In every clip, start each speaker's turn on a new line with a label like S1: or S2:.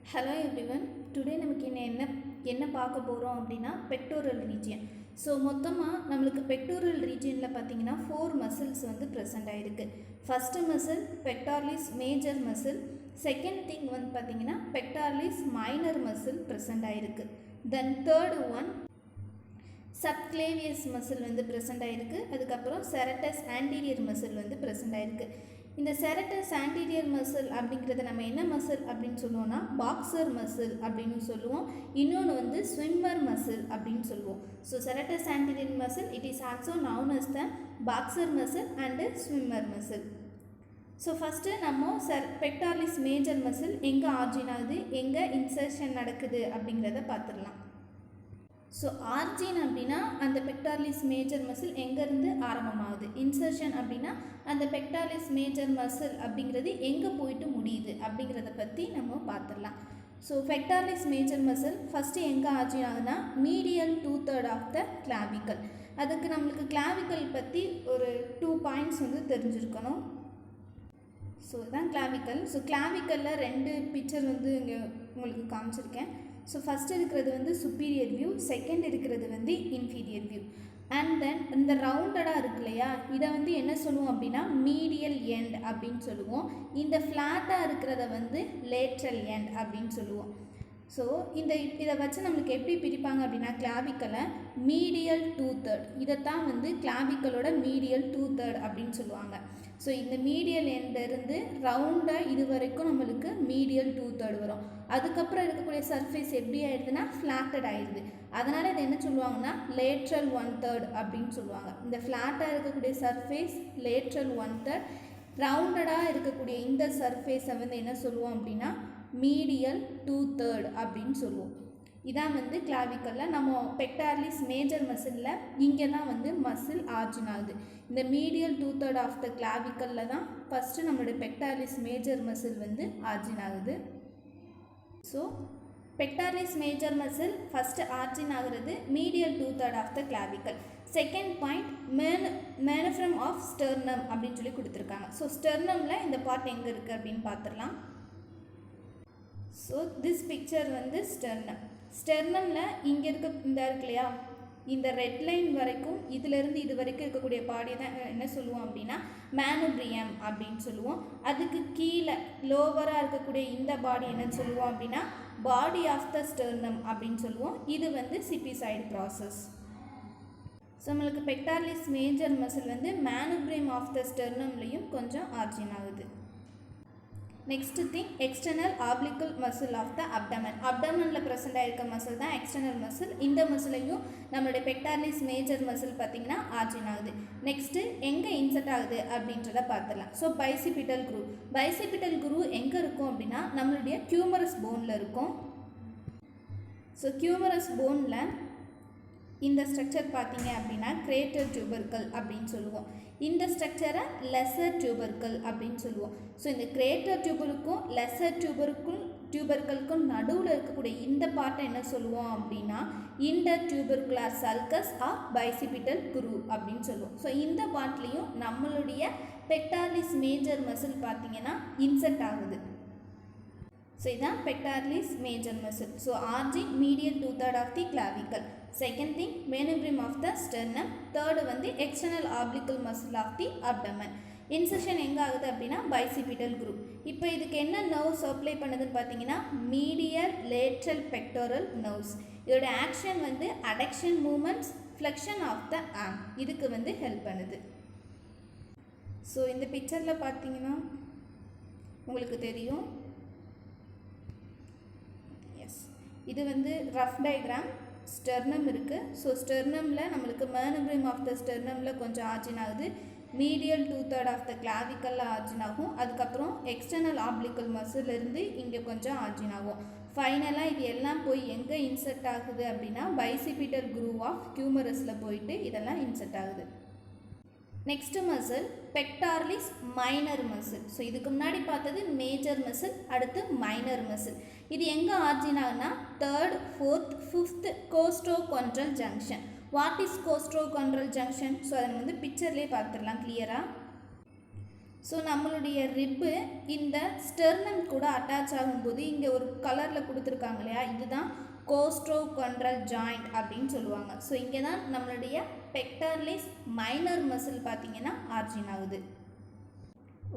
S1: Hello everyone. Today நமக்கு என்ன பார்க்க போகிறோம் அப்படின்னா பெக்டோரல் ரீஜியன். ஸோ மொத்தமாக நம்மளுக்கு பெக்டோரல் ரீஜியனில் பார்த்தீங்கன்னா 4 மசில்ஸ் வந்து ப்ரெசென்ட் ஆகிருக்கு. First muscle pectoralis major muscle, second thing வந்து பார்த்தீங்கன்னா பெக்டார்லிஸ் மைனர் மசில் ப்ரெசென்ட் ஆகிருக்கு. Then third one subclavius muscle வந்து ப்ரெசென்ட் ஆகிருக்கு. அதுக்கப்புறம் செரட்டஸ் ஆன்டீரியர் மசில் வந்து ப்ரெசென்ட் ஆகிருக்கு. இந்த செரட்டஸ் ஆன்டீரியர் மசில் அப்படிங்கிறத நம்ம என்ன மசில் அப்படின்னு சொல்லுவோம்னா பாக்ஸர் மசில் அப்படின்னு சொல்லுவோம். இன்னொன்று வந்து ஸ்விம்மர் மசில் அப்படின்னு சொல்லுவோம். So serratus anterior muscle it is also known as the boxer muscle and swimmer muscle. So first நம்ம பெக்டார்லிஸ் மேஜர் மசில் எங்கே ஆர்ஜின் ஆகுது, எங்கே இன்சர்ஷன் நடக்குது அப்படிங்கிறத பார்த்துடலாம். ஸோ ஆர்ஜின் அப்படின்னா அந்த பெக்டார்லிஸ் மேஜர் மசில் எங்கேருந்து ஆரம்பமாகுது, இன்சர்ஷன் அப்படின்னா அந்த பெக்டார்லிஸ் மேஜர் மசில் அப்படிங்கிறது எங்கே போயிட்டு முடியுது அப்படிங்கிறத பற்றி நம்ம பார்த்துடலாம். So pectoralis major muscle first எங்கே ஆர்ஜின் ஆகுதுன்னா மீடியல் 2/3 ஆஃப் த கிளாவிக்கல். அதுக்கு நம்மளுக்கு கிளாவிக்கல் பற்றி ஒரு 2 பாயிண்ட்ஸ் வந்து தெரிஞ்சிருக்கணும். ஸோ இதுதான் கிளாவிக்கல். ஸோ கிளாவிக்கலில் 2 பிக்சர் வந்து இங்கே உங்களுக்கு காமிச்சிருக்கேன். ஸோ ஃபஸ்ட் இருக்கிறது வந்து சுப்பீரியர் வியூ, செகண்ட் இருக்கிறது வந்து இன்ஃபீரியர் வியூ. அண்ட் தென் இந்த ரவுண்டடாக இருக்கு இல்லையா, இதை வந்து என்ன சொல்லுவோம் அப்படின்னா மீடியல் எண்ட் அப்படின்னு சொல்லுவோம். இந்த ஃப்ளாட்டாக இருக்கிறத வந்து லேட்ரல் எண்ட் அப்படின்னு சொல்லுவோம். ஸோ இதை வச்சு நம்மளுக்கு எப்படி பிரிப்பாங்க அப்படின்னா கிளாவிக்கலை மீடியல் 2/3, இதைத்தான் வந்து கிளாவிக்கலோட மீடியல் 2/3 அப்படின்னு சொல்லுவாங்க. ஸோ இந்த மீடியல் எண்டிலிருந்து ரவுண்டாக இது வரைக்கும் நம்மளுக்கு மீடியல் 2/3 வரும். அதுக்கப்புறம் இருக்கக்கூடிய சர்ஃபேஸ் எப்படி ஆயிடுதுன்னா ஃப்ளாட்டட் ஆயிடுது. அதனால் இதை என்ன சொல்லுவாங்கன்னா லேட்ரல் 1/3 அப்படின்னு சொல்லுவாங்க. இந்த ஃப்ளாட்டாக இருக்கக்கூடிய சர்ஃபேஸ் லேட்ரல் 1/3, ரவுண்டடாக இருக்கக்கூடிய இந்த சர்ஃபேஸை வந்து என்ன சொல்லுவோம் அப்படின்னா மீடியல் 2/3 அப்படின்னு சொல்லுவோம். இதான் வந்து கிளாவிக்கலில் நம்ம பெக்டார்லிஸ் மேஜர் மசிலில் இங்கே தான் வந்து மசில் ஆர்ஜின் ஆகுது. இந்த மீடியல் 2/3 ஆஃப் த கிளாவிக்கலில் தான் ஃபஸ்ட்டு நம்மளுடைய பெக்டார்லிஸ் மேஜர் மசில் வந்து ஆர்ஜின் ஆகுது. So pectoralis major muscle first origin ஆகிறது medial 2/3 of the clavicle. Second point manubrium of sternum அப்படின்னு சொல்லி கொடுத்துருக்காங்க. ஸோ ஸ்டெர்னமில் இந்த பார்ட் எங்கே இருக்குது அப்படின்னு பார்த்துடலாம். ஸோ திஸ் பிக்சர் வந்து ஸ்டெர்னமில் இங்கே இந்த இருக்கு இல்லையா, இந்த ரெட் லைன் வரைக்கும் இதிலேருந்து இது வரைக்கும் இருக்கக்கூடிய பாடி தான் என்ன சொல்லுவோம் அப்படின்னா மேனுப்ரியம் அப்படின்னு சொல்லுவோம். அதுக்கு கீழே லோவராக இருக்கக்கூடிய இந்த பாடி என்னன்னு சொல்லுவோம் அப்படின்னா பாடி ஆஃப் த ஸ்டெர்னம் அப்படின்னு சொல்லுவோம். இது வந்து சிபிசைடு ப்ராசஸ். ஸோ நம்மளுக்கு பெக்டார்லிஸ் மேஜர் மசில் வந்து மேனுப்ரியம் ஆஃப் த ஸ்டெர்னம்லேயும் கொஞ்சம் ஆர்ஜின் ஆகுது. Next thing external oblique muscle of the abdomen. அப்டமனில் ப்ரெசென்ட் ஆகிருக்க மசில் தான் எக்ஸ்டர்னல் மசில். இந்த மசிலையும் நம்மளுடைய பெக்டார்லிஸ் மேஜர் மசில் பார்த்திங்கன்னா ஆர்ஜின் ஆகுது. நெக்ஸ்ட்டு எங்கே இன்சர்ட் ஆகுது அப்படின்றத பார்த்துடலாம். ஸோ பைசிபிட்டல் குரூ எங்கே இருக்கும் அப்படின்னா நம்மளுடைய கியூமரஸ் போனில் இருக்கும். ஸோ கியூமரஸ் போனில் இந்த ஸ்ட்ரக்சர் பார்த்தீங்க அப்படின்னா கிரேட்டர் டியூபர்கல் அப்படின்னு சொல்லுவோம். இந்த ஸ்ட்ரக்சரை லெசர் டியூபர்கல் அப்படின்னு சொல்லுவோம். ஸோ இந்த கிரேட்டர் டியூபருக்கும் லெசர் டியூபர்கலுக்கும் நடுவில் இருக்கக்கூடிய இந்த பார்ட்டை என்ன சொல்லுவோம் அப்படின்னா intertubercular sulcus or bicipital groove அப்படின்னு சொல்லுவோம். ஸோ இந்த பார்ட்லேயும் நம்மளுடைய பெக்டார்லிஸ் மேஜர் மசில் பார்த்தீங்கன்னா இன்செர்ட் ஆகுது. ஸோ இதுதான் pectoralis major muscle. So origin medial 2/3 of the clavicle. Second thing manubrium of the sternum. Third வந்து external oblique muscle of the abdomen. Insertion எங்கே ஆகுது அப்படின்னா பைசிபிட்டல் குரூப். இப்போ இதுக்கு என்ன நர்வ்ஸ் அப்ளை பண்ணுதுன்னு பார்த்தீங்கன்னா மீடியல் லேட்ரல் பெக்டோரல் நர்வ்ஸ். இதோட ஆக்ஷன் வந்து adduction movements, flexion of the arm, இதுக்கு வந்து ஹெல்ப் பண்ணுது. ஸோ இந்த பிக்சரில் பார்த்தீங்கன்னா உங்களுக்கு தெரியும், இது வந்து ரஃப் டயக்ராம். ஸ்டெர்னம் இருக்குது. ஸோ ஸ்டெர்னமில் நம்மளுக்கு மேனுப்ரியம் ஆஃப் த ஸ்டெர்னமில் கொஞ்சம் ஆர்ஜின் ஆகுது. மீடியல் 2/3 ஆஃப் த கிளாவிக்கலில் ஆர்ஜின் ஆகும். அதுக்கப்புறம் எக்ஸ்டர்னல் ஆப்ளிக்கல் மசிலிருந்து இங்கே கொஞ்சம் ஆர்ஜின் ஆகும். ஃபைனலாக இது எல்லாம் போய் எங்கே இன்சர்ட் ஆகுது அப்படின்னா பைசிபிட்டல் குரூவ் ஆஃப் கியூமரஸில் போயிட்டு இதெல்லாம் இன்சர்ட் ஆகுது. Next muscle pectoralis minor muscle. So இதுக்கு முன்னாடி பார்த்தது மேஜர் மசில், அடுத்து மைனர் மசில். இது எங்கே ஆர்ஜின் ஆகுனா 3rd, 4th, 5th costochondral junction. What is costochondral junction? So அதை வந்து பிக்சர்லேயே பார்த்துடலாம் கிளியராக. ஸோ நம்மளுடைய ரிப்பு இந்த ஸ்டெர்னம் கூட அட்டாச் ஆகும்போது இங்கே ஒரு கலரில் கொடுத்துருக்காங்க இல்லையா, இதுதான் கோஸ்ட்ரோகோண்ட்ரல் ஜாயிண்ட் அப்படின்னு சொல்லுவாங்க. ஸோ இங்கே தான் நம்மளுடைய பெக்டார்லிஸ் மைனர் மசில் பார்த்தீங்கன்னா ஆர்ஜின் ஆகுது.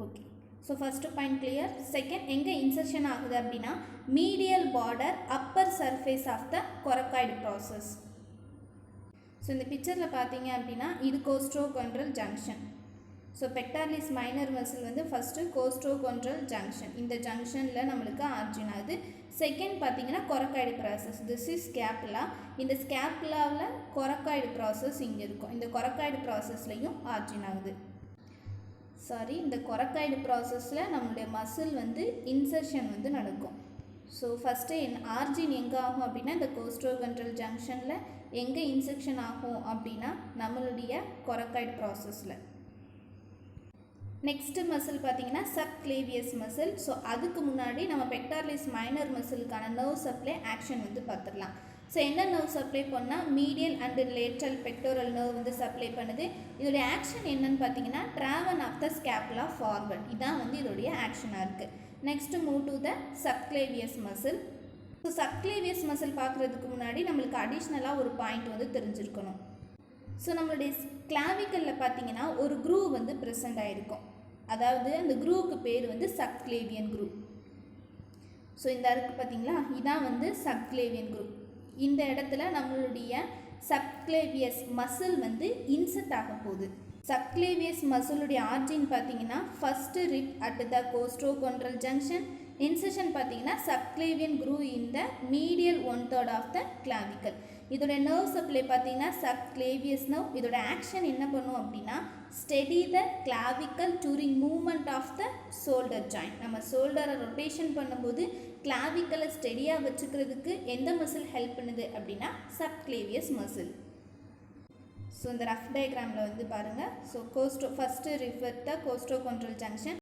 S1: Okay, so first point clear. Second, எங்கே இன்சர்ஷன் ஆகுது அப்படின்னா medial border upper surface of the coracoid process. So இந்த பிக்சரில் பார்த்தீங்க அப்படின்னா இது costochondral junction. So pectoralis minor muscle வந்து ஃபஸ்ட்டு கோஸ்ட்ரோகோண்ட்ரல் ஜங்ஷன், இந்த ஜங்ஷனில் நம்மளுக்கு ஆர்ஜின் ஆகுது. செகண்ட் பார்த்தீங்கன்னா coracoid process, this is scapula. இந்த ஸ்கேப்புலாவில் கொரக்காய்டு ப்ராசஸ் இங்கே இருக்கும், இந்த கொரக்காய்டு ப்ராசஸ்லையும் ஆர்ஜின் ஆகுது. சாரி, இந்த கொரக்காய்டு ப்ராசஸில் நம்மளுடைய மசில் வந்து இன்சர்ஷன் வந்து நடக்கும். ஸோ ஃபஸ்ட்டு ஆர்ஜின் எங்கே ஆகும் அப்படின்னா இந்த கோஸ்ட்ரோகோண்ட்ரல் ஜங்ஷனில். எங்கே இன்செக்ஷன் ஆகும் அப்படின்னா நம்மளுடைய கொரக்காய்டு ப்ராசஸில். நெக்ஸ்ட்டு மசில் பார்த்தீங்கன்னா சப்க்ளேவியஸ் மசில். ஸோ அதுக்கு முன்னாடி நம்ம பெக்டார்லிஸ் மைனர் மசிலுக்கான நர்வ் சப்ளை ஆக்ஷன் வந்து பார்த்துடலாம். ஸோ என்ன நர்வ் சப்ளை பண்ணால் medial and lateral pectoral nerve வந்து சப்ளை பண்ணுது. இதோடைய ஆக்ஷன் என்னன்னு பார்த்தீங்கன்னா drawn of the scapula forward, இதான் வந்து இதோடைய ஆக்ஷனாக இருக்குது. Next move to the subclavius muscle. So subclavius muscle பார்க்குறதுக்கு முன்னாடி நம்மளுக்கு அடிஷ்னலாக ஒரு பாயிண்ட் வந்து தெரிஞ்சிருக்கணும். ஸோ நம்மளுடைய கிளாவிக்கலில் பார்த்தீங்கன்னா ஒரு க்ரூவ் வந்து ப்ரெசென்ட் ஆகிருக்கும், அதாவது அந்த க்ரூவுக்கு பேர் வந்து சப்க்ளேவியன் க்ரூ. ஸோ இந்த இருக்குது பார்த்தீங்களா, இதான் வந்து சப்க்ளேவியன் க்ரூ. இந்த இடத்துல நம்மளுடைய சப்க்ளேவியஸ் மசில் வந்து இன்செர்ட் ஆக போகுது. சப்க்ளேவியஸ் மசிலுடைய ஆர்ஜின் பார்த்தீங்கன்னா first rib at the costochondral junction. Insertion பார்த்தீங்கன்னா subclavian groove in the medial 1/3 of the clavicle. இதோட நர்வ் சப்ளை பார்த்தீங்கன்னா சப்க்ளேவியஸ் நர்வ். இதோட ஆக்ஷன் என்ன பண்ணும் அப்படின்னா steady the clavicle during movement of the shoulder joint. நம்ம ஷோல்டரை ரொட்டேஷன் பண்ணும்போது கிளாவிக்கலை ஸ்டெடியாக வச்சுக்கிறதுக்கு எந்த மசில் ஹெல்ப் பண்ணுது அப்படின்னா சப்க்ளேவியஸ் மசில். ஸோ இந்த ரஃப் டயக்ராமில் வந்து பாருங்கள். ஸோ ஃபஸ்ட்டு ரிஃபர் த கோஸ்ட்ரோகோண்ட்ரல் ஜங்ஷன்.